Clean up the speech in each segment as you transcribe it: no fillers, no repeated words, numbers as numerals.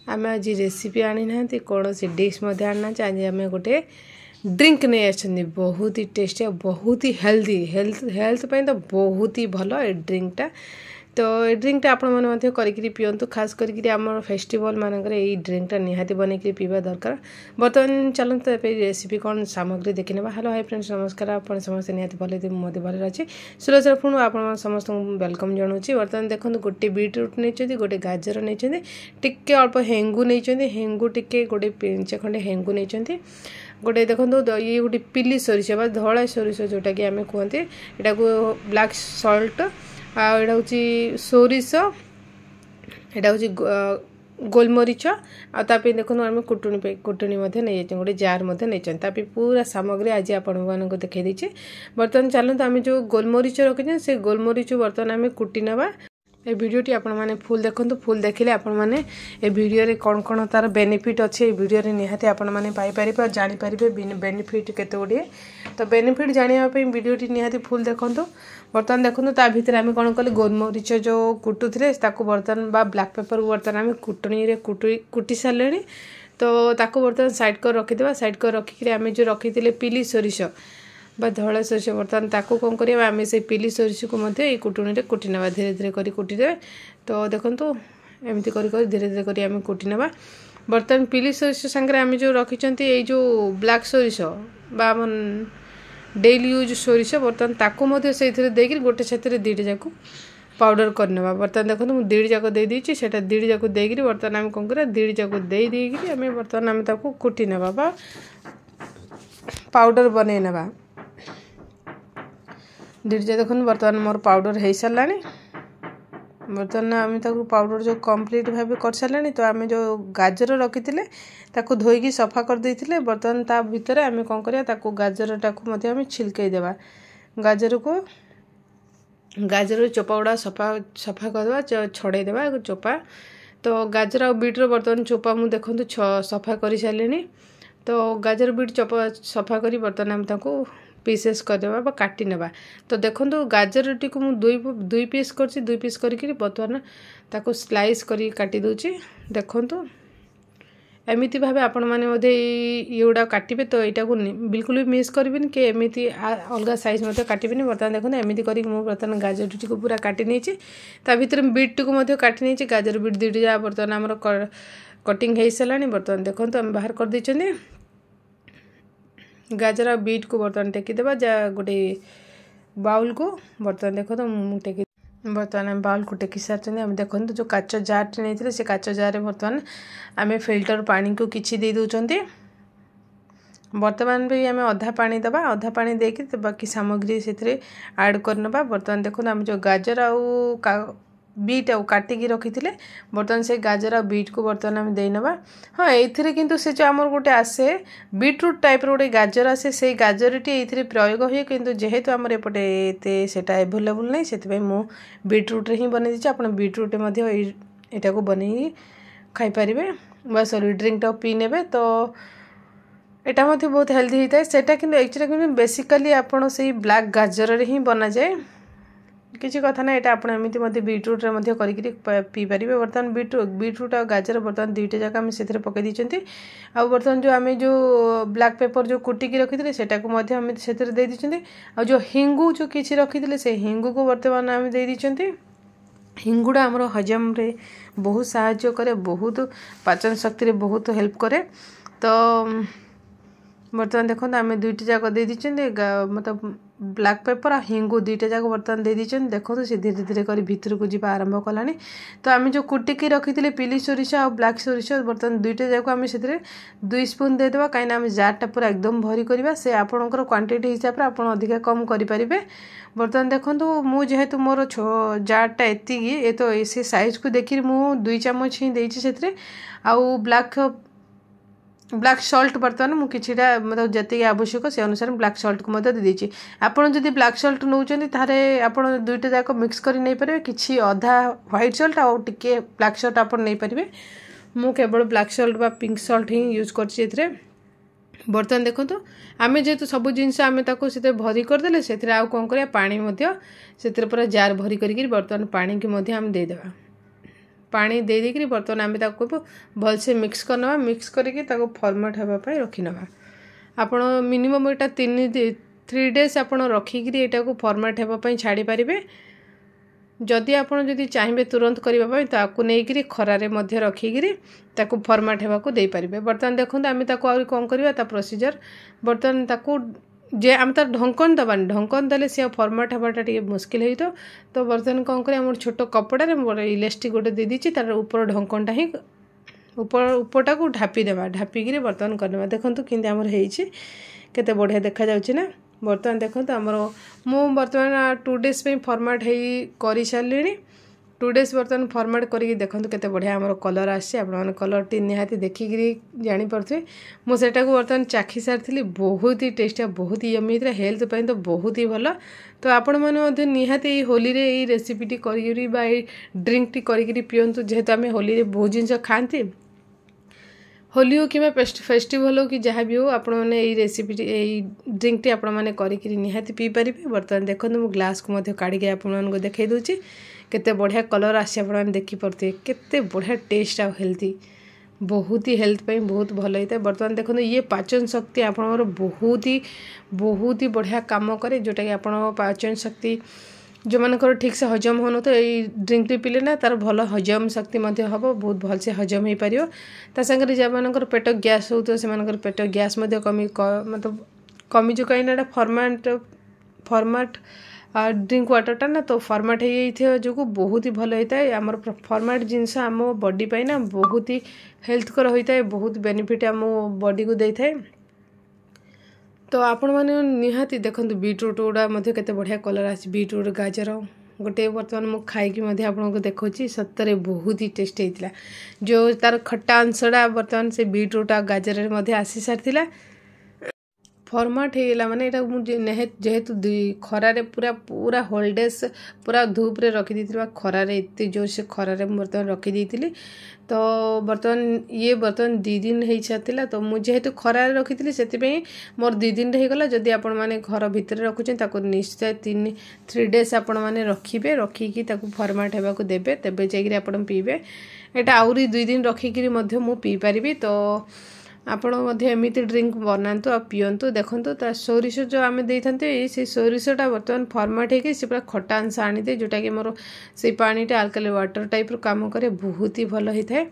आम आज रेसिपी आनी ना कौन सी डिश आना आज आम गोटे ड्रिंक नहीं आछे बहुत ही टेस्टी और बहुत ही हेल्दी हेल्थ पे तो बहुत ही भल ए ड्रिंकटा तो ये ड्रिंकटा आपण मैंने करी पिंतु खास करके आम फेस्टिवल मानक ड्रिंकटा निहाती बनईकि पीवा दरकार। बर्तमान चलते रेसिपी कौन सामग्री देखी ना। हेलो हाय फ्रेंड्स नमस्कार आप समस्त निहाती भले मत भले अच्छे सुरक्षार पुण आप समस्त वेलकम जनाऊँ। बर्तमान देखो गोटे बीटरूट नहीं गोटे गाजर नहीं टिके अल्प हेंगू नहीं हेंगू टिके गोटे पिंचे खंडे हेंगू नहीं गोटे देखो ये गोटे पिली सोरिष बा धला सोरिष जोटा कि आम कहते यहाँ को ब्लैक सल्ट आड़ा हूँ सोरिष एटा हूँ गोलमरीच आतापे देखो आम कुटुणी नहीं गोटे जार नहीं पूरा सामग्री आज आपण देखा देचे। बर्तमान चलते आम जो गोलमरीच रखी से गोलमरीच बर्तमान आम कुटी नवा। ए वीडियोटी आपण मैंने फुल देखो फुल देखिले आपण मैंने ए वीडियो रे कौन कौन तार बेनिफिट अच्छे ए वीडियो रे निहाती आपण मैंने पाई पारे और जानि पारे बेनिफिट केते गुड़िए। तो बेनिफिट जानिया वीडियोटी निहाती फुल देखो। बर्तमान देखो ता भीतर आम कौन कले गोलमरीच जो कुटुले बर्तमान बा ब्लैक पेपर बर्तमान आम कुटणी कुटी सारे तो ताको बर्तमान साइड कर रखीदे। साइड कर रखिक आम जो रखी पिली सोरिष बा धला सोरिष बर्तमान ताको कौन करिया आम से पिली सोरिष को मध्य कुटुणी कुटी नवा धीरे धीरे करी कुटीदे। तो देखो एमती करी धीरे धीरे करी आम कुटी नवा। बर्तमान पिली सोरिष सांगे आम जो रखिंट ये जो ब्लैक सोरिष बा डेली यूज सोरिष बर्तमान ताको मध्य से देकर गोटे से दीटा जाक पाउडर करने। बर्तमान देखो मुझे दीट जाक दे देछि सेटा दीट जाक देकर बर्तमान आम कौन करिया दीट जाक दे देकर आम बर्तमान आम ताको कुटी नवा बा पाउडर बनै नवा। दीटा देखो बर्तमान मोर पाउडर हो सारा। बर्तमान आम ताको पाउडर जो कंप्लीट भाव कर सारे तो आम जो गाजर रखी ताको धोईकी सफा कर देथिले। बर्तमान ता भीतर आम कौन करिया ताको गाजर टाको मध्य आम छिलकई देबा। गाजर चोपा गुड़ा सफा करदे छड़े देबा चोपा। तो गाजर आ बीटर बर्तमान चोपा मुझे देखो सफा कर सारे। तो गाजर बीट चोपा सफा करी बर्तमान आम ताको पीसेस करदेबा काटी नेबा। तो देखो गाजर टी को दुई पीस कर दुई पीस करके बर्तमान ताको स्लाइस करी काटी दूची। देखो एमती भाव आपण मैंने ये गुड़ा काटे तो यहाँ को बिल्कुल भी मिस करें कि एमती अलग साइज मत काटे। बर्तमान देखो एमती कर बर्तमान गाजर टी को पूरा काटी नहीं भर बीट टी को काटी नहीं गाजर बीट दुईटी जा बर्तमान आम कटिंग हो सारा। बर्तमान देखो आम बाहर कर देछे गाजर आ बीट को बर्तमान टेकीदेवा जा गोटे बाउल को। बर्तमान देखो तो टेकी बर्तमान आम बाउल को टेकी सारी आम देखो जो काच जार नहीं से काच जार बर्तमान आम फिल्टर पानी को किछि दे दौरान। बर्तमान भी आम अधा पानी दबा अधा पानी देके बाकी सामग्री से ऐड करनबा। बर्तमान देखो आम जो गाजर आ बीट आ काटिकी रखी थे बर्तमान से गाजर आ बीट को बर्तमान आम देनबा। हाँ ये किंतु से जो आमर गोटे आसे बीटरूट टाइप गोटे गाजर आसे से गाजर टी ये प्रयोग हुए किंतु जेहेतु आमर एपटे सेटा एभेलेबल नहीं से मु बीटरूट ही बन दी। आप बीटरूट यहाँ को बन खाईपारे बा सॉरी ड्रिंकटा पी ने। तो यहाँ बहुत हेल्दी होता है सेटा कि एक्चुअली बेसिकली आपड़ से ब्लैक गाजर ही बना जाए किसी कथा ना। यहाँ आपमती बीटरूट पी पारे। बर्तमान बीटरूट और गाजर बर्तमान दुईटा जाक आम से पकई दी। आ बर्तमान जो आम जो ब्लैक पेपर जो कुटिकी रखी थे से दे दी। आ जो हिंगू जो किसी रखी थे से हिंगू को बर्तमान आम दे दी। हिंगुड़ा आमर हजम रे बहुत साहाय्य करे बहुत पाचन शक्ति रे बहुत हेल्प करे। तो बर्तमान देखो आम दुईटा जाक दे दी मतलब ब्लैक पेपर आ हिंगू दुईटा जाक बर्तमान दे दी। देखो तो सी धीरे धीरे कर भीतर को जीवा आरंभ कलानी। तो आम जो कुटिकी रखी थे पिली सोरिष आ ब्लैक सोरिष बर्तमान दुईटा जाक आम से 2 स्पून देदेवा कहीं आम जारटा पूरा एकदम भरी करवा से आपणकर क्वांटिटी हिसाब से आप अधिका कम करें। बर्तमान देखो मुझे मोर जारटा एति ये तो से साइज को देखिए मु 2 चामच ही देती आउ ब्लैक सल्ट बर्तमान मुझे मतलब जी आवश्यक से अनुसार ब्लैक सल्ट को दे दीजिए। आपड़ जब ब्लैक सल्ट नौ तारे आप दुईटा जाक मिक्स कर नहीं पारे कि अधा व्हाइट सल्ट आउ टिके ब्लैक सल्ट आप नहीं पारे। मु केवल ब्लैक सल्ट बा पिंक सल्ट ही यूज कर। बर्तमान देखो आम जेहेतु सब जिनस आम से भरी करदे से कौन कर पानी से पूरा जार भरी कर बर्तमान पानी की आम देदेवा। पानी दे देकरी बर्तमान आम भलसे मिक्स करना मिक्स करके फर्मेट होगापाई रखिनवा आपण मिनिमम यहाँ 3 डेज आपण रखिकी यहाँ को फर्मेट होगापाई छाड़ी पारे जदि आपण जदि चाहिए तुरंत करने तो नहीं खरारे रखिकी फर्मेट होगा दे पारे। बर्तमान देखो आम कौन करवा प्रोसीजर बर्तमान जे आम तार ढंकन दबानी ढंकन देले सी फर्मेट हवाटा टे मुस्किल हो तो बर्तमान कौन कर छोट कपड़े इलास्टिक गोटे दे दीची तार ऊपर ढंकनटा ही उपरटा को ढापी देवा ढापिकी बर्तमान करने देखो कि आमर होते बढ़िया देखा जाउछि ना। बर्तमान देखो आमर मु बर्तमान 2 डेज पे फर्मेट कर सारे 2 डेज बर्तमान फर्मेट करके देखो केते बढ़िया आमर कलर आसी आप कलर टी निहाती देखिकी जापे मुझे बर्तमान चाखी सारी बहुत ही टेस्ट बहुत ही यमी होता हेल्थ पे तो बहुत ही भल तो आपण मैंने निहाती होली रे ये रेसिपीटी करी ड्रिंक टी करी पियंतु जेहेतु आम होली रे बहुत जिन खाती होली हो कि फेस्टिवल हो कि जहाँ भी हो आपण मैंने रेसिपी ड्रिंक टी आपण मैंने करी निहाती पी पारे। बर्तमान देखो मु ग्लास को काढ़ी आपको देखई दूची केते बढ़िया कलर आसी आप देखिपे केते बढ़िया टेस्ट आ हेल्थी बहुत ही हेल्थ पे बहुत भल होता है। बर्तमान देखो ये पाचन शक्ति आप बहुत ही बढ़िया कम करे जोटा कि आप पाचन शक्ति जो मानकर ठीक से हजम होन तो ये ड्रिंक टी पीले ना तार भल हजम शक्ति हम बहुत भल से हजम हो पार तांगे जो मानकर पेट गैस हो तो से पेट गैस कमी मतलब कमी जो कहीं फर्मेट ड्रिंक वाटरटा ना तो फर्मेट हो जो बहुत ही भल होता है आम फर्मेट जिनस आम बॉडी पे ना बहुत ही हेल्थ कर होता है बहुत बेनिफिट आम बॉडी को देता है। तो आपण मैंने निहाती देखो बीटरूट गुड़ा केते बढ़िया कलर आसी बीटरूट गाजर गोटे बर्तमान मु खाई आपको देखी सतरे बहुत ही टेस्ट होता जो तार खट्टा अंशटा बर्तमान से बीटरूट गाजर आसी सारी फर्मेट होगा माने जेहेतु खरारे पूरा पूरा होल्डेज पूरा धूप रे रखी दी खरारे एत जोर से खरारे बर्तमान रखी दी तो बर्तमान ये बर्तमान 2 दिन हो सारा तो मुझे जेहेतु खरारे रखी थी से मोर 2 दिन होगला जदि आपण मैंने घर भितर रखुचे निश्चय 3 डेज आपण मैंने रखिए रखिकी फर्मेट होगा देवे तेबे जाइए आप पीबे यहाँ आहरी 2 दिन रखिकी मु पी पारि तो आपण एमती ड्रिंक बनातु आ पीयंतु देखंतु ता सोरिष जो आम देते से सोरिषटा बर्तमान फर्मेट होगी पूरा खट्टा अंश आनीदे जोटा कि मोर से पानीटा अल्काली वाटर टाइप काम करे बहुत ही भल होता है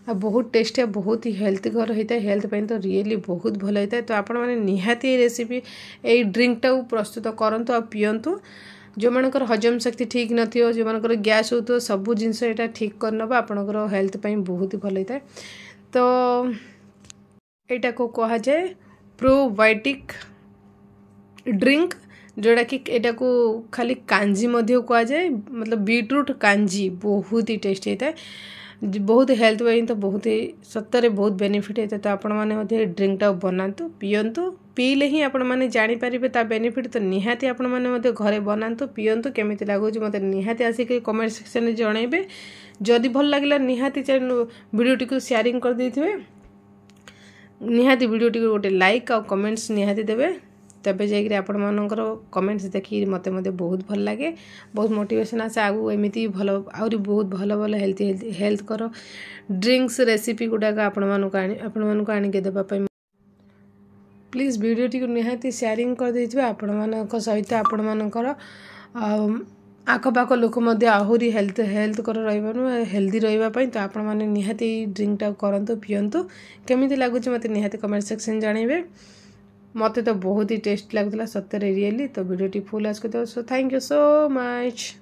आ बहुत टेस्टी बहुत ही हेल्थ घर होता है हेल्थ पे तो रियली बहुत भल होता है। तो आपण मैंने निहाती रेसिपी यही ड्रिंकटा प्रस्तुत करंतु आ पीयंतु जो मानकर हजम शक्ति ठीक नथियो जो मानकर गैस हो सबू जिनस यहाँ ठीक करनबा आपनकर हेल्थ पे बहुत ही भल होता है। तो एटा को कहा जाए प्रोबायोटिक ड्रिंक जोड़ा कि एटा को खाली कांजी मध्य कहा जाए मतलब बीटरूट कांजी बहुत ही टेस्ट होता है बहुत हेल्थ वाइज तो बहुत ही सत्तरे बहुत बेनिफिट होता है। तो आपण मैंने ड्रिंकटा बनातु पीयंतु पीले ही आपण मैंने जानीपारे ता बेनिफिट तो निहाती आपण मैंने घरे बनातु पीयंतु केमिति लागुच मते निहाती आसिक कमेंट सेक्शन में जनइबे जदि भल लागला निहाती वीडियोटी को शेयरिंग कर देथिबे निहाती वीडियोटी गोटे लाइक और कमेंट्स निहाती देवे तबे जाइए आपण मानकर कमेंट्स देखिए मते मते बहुत भल लगे बहुत मोटिवेशन आसे आगु एमती भल आहरी बहुत भल भल हेल्थ कर ड्रिंक्स रेसिपी गुड़ाक आपण मानक आनिके देवाई प्लीज वीडियोटी को निहाती शेयरिंग कर देथिबे आपण मानक सहित आपण मानकर आखपाख लोक आहरी हेल्थ कर हेल्दी रही तो आपण मैंने निहाती ड्रिंकटा करंतु पियंतु केमिति लगुच मत निहाती कमेंट सेक्शन जानइबे मते तो बहुत ही टेस्ट लगुला सत्तरे रियली। तो वीडियोटी फुल आस so thank you so much.